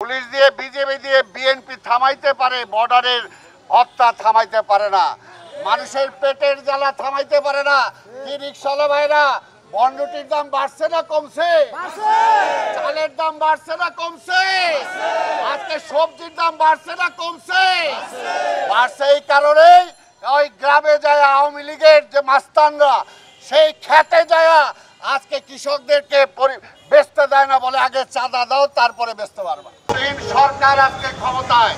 Police দিয়ে BJP দিয়ে BNP থামাইতে পারে, বর্ডারের হত্যা থামাইতে পারে না, মানুষের পেটের জ্বালা থামাইতে পারে না। কি রিকশাওয়ালা ভাইরা, বনরুটির দাম বাড়ছে না কমছে? চালের দাম বাড়ছে না কমছে? আজকে সবজির দাম বাড়ছে না কমছে? বাড়ছে এই কারণেই ওই গ্রামে যায় আওয়ামী লীগের যে মাস্তানরা সেই খেতে যায় আজকে কৃষকদেরকে বেচতে দেয় না, বলে আগে চাঁদা দাও তারপরে বেচতে পারবা। বিহীন সরকার আজকে ক্ষমতায়,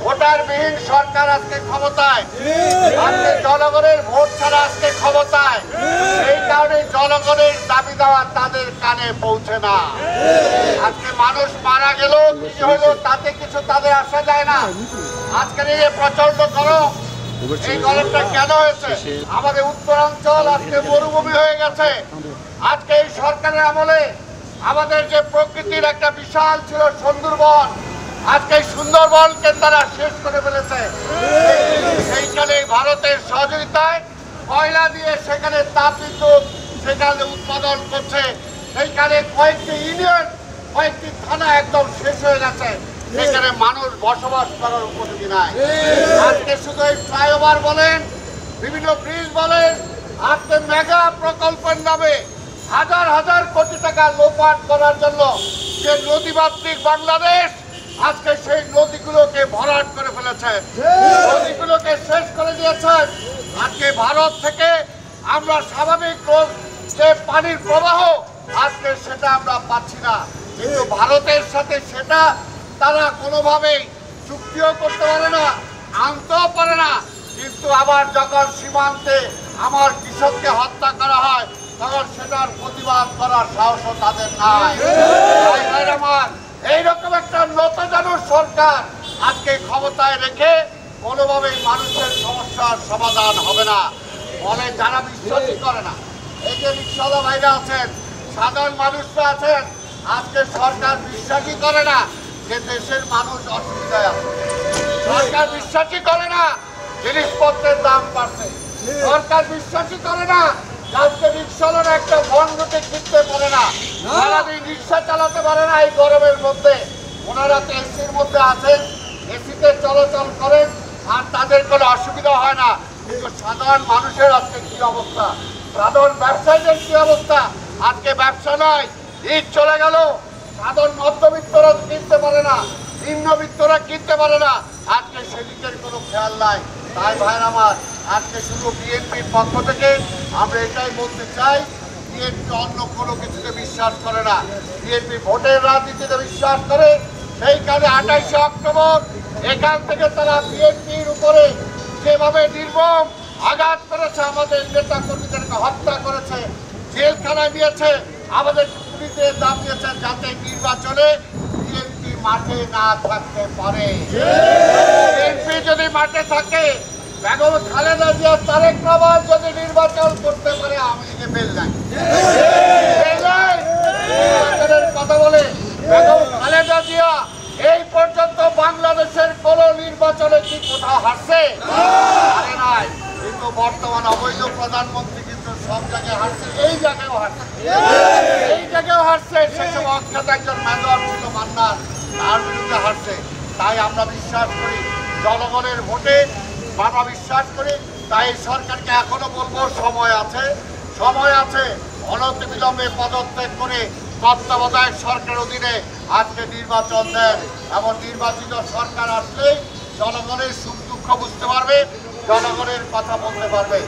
ভোটারবিহীন সরকার আজকে ক্ষমতায়, আজকে জনগণের ভোট ছাড়া আজকে ক্ষমতায়। এই কারণে জনগণের দাবি দেওয়া তাদের কানে পৌঁছে না। আজকে মানুষ মারা গেল, কি হলো তাতে কিছু তাদের আসা যায় না। আজকের এই প্রচন্ড গরম, এই গরমটা কেন হয়েছে? আমাদের উত্তরাঞ্চল আজকে মরুভূমি হয়ে গেছে। আজকে এই সরকারের আমলে আমাদের যে প্রকৃতির একটা বিশাল ছিল সুন্দরবন, আজকে সুন্দরবনকে তারা শেষ করে ফেলেছে। সেইখানে ভারতের সহযোগিতায় কয়লা দিয়ে সেখানে তাপবিদ্যুৎ সেখানে উৎপাদন করছে। সেইখানে কয়েকটি ইউনিয়ন, কয়েকটি থানা একদম শেষ হয়ে গেছে, সেখানে মানুষ বসবাস করার উপযোগী নাই। আজকে শুধু এই ফ্লাইওভার বলেন, বিভিন্ন ব্রিজ বলেন, আজকে মেগা প্রকল্পের নামে হাজার হাজার কোটি টাকা লোপাট করার জন্য যে নদীমাতৃক বাংলাদেশ আজকে সেই নদীগুলোকে ভরাট করে ফেলেছে, নদীগুলোকে শেষ করে দিয়েছে। আজকে ভারত থেকে আমরা স্বাভাবিক যে পানির প্রবাহ আজকে সেটা আমরা পাচ্ছি না, কিন্তু ভারতের সাথে সেটা তারা কোনোভাবেই চুক্তিও করতে পারে না, আনতেও পারে না। কিন্তু আবার যখন সীমান্তে আমার কৃষককে হত্যা করা হয় তখন সেটার প্রতিবাদ করার সাহসও তাদের নাই। আমার এইরকম একটা নতজানু সরকার আজকে ক্ষমতায় রেখে কোনোভাবেই মানুষের সমস্যার সমাধান হবে না। ফলে যারা বিশ্বাসই করে না, এই যে রিকশাওয়ালা ভাইরা আছেন, সাধারণ মানুষরা আছেন, আজকে সরকার বিশ্বাসই করে না যে দেশের মানুষ অসুবিধায় আছে। সরকার বিশ্বাসই করে না জিনিসপত্রের দাম বাড়ছে। সরকার বিশ্বাসই করে না আজকে রিকশাওয়ালারা একটা বনরুটি কিনতে পারে না, সারাদিন রিক্সা চালাতে পারে না এই গরমের মধ্যে। ওনারা তো এসির মধ্যে আছেন, এসিতে চলাচল করেন আর তাদের কোনো অসুবিধা হয় না। কিন্তু সাধারণ মানুষের আজকে কি অবস্থা, সাধারণ ব্যবসায়ীদের কি অবস্থা? আজকে ব্যবসা নয়, ঈদ চলে গেল, সাধারণ মধ্যবিত্তরা কিনতে পারে না, নিম্নবিত্তরা কিনতে পারে না। আজকে সেদিকের কোনো খেয়াল নাই। তাই ভাইয়ের আমার, আজকে শুধু বিএনপির পক্ষ থেকে আমরা এটাই বলতে চাই, বিএনপি অন্য কোনো কিছুতে বিশ্বাস করে না। বিএনপি ভোটের রাজনীতিতে বিশ্বাস করে। সেই কারণে 28শে অক্টোবর এখান থেকে তারা বিএনপির উপরে যেভাবে নির্মম আঘাত করেছে, আমাদের নেতা কর্মীদেরকে হত্যা করেছে, জেলখানায় নিয়েছে, আমাদের পুলিশে দাম দিয়েছে যাতে নির্বাচনে বিএনপি মাঠে না থাকতে পারে। বিএনপি যদি মাঠে থাকে, বেগম খালেদা জিয়া, তারেক রহমান যদি নির্বাচন করতে পারে, আওয়ামী লীগে বেল নাই। কথা বলে বেগম খালেদা জিয়া এই পর্যন্ত বাংলাদেশের কোন নির্বাচনে কি কোথাও হারছে? হারে নাই। কিন্তু বর্তমান অবৈধ প্রধানমন্ত্রী কিন্তু সব জায়গায় হারছে, এই জায়গায়ও হারছে, এই জায়গায়ও হারছে। সেসব অখ্যাত একজন মেজর ছিল মান্নার, তার বিরুদ্ধে হারছে। তাই আমরা বিশ্বাস করি জনগণের ভোটে, আমরা বিশ্বাস করি। তাই সরকারকে এখনো বলবো সময় আছে, সময় আছে। অনতিবিলম্বে পদত্যাগ করে তত্ত্বাবধায়ক সরকারের অধীনে আজকে নির্বাচন দেন, এবং নির্বাচিত সরকার আসলেই জনগণের সুখ দুঃখ বুঝতে পারবে, জনগণের কথা বলতে পারবে।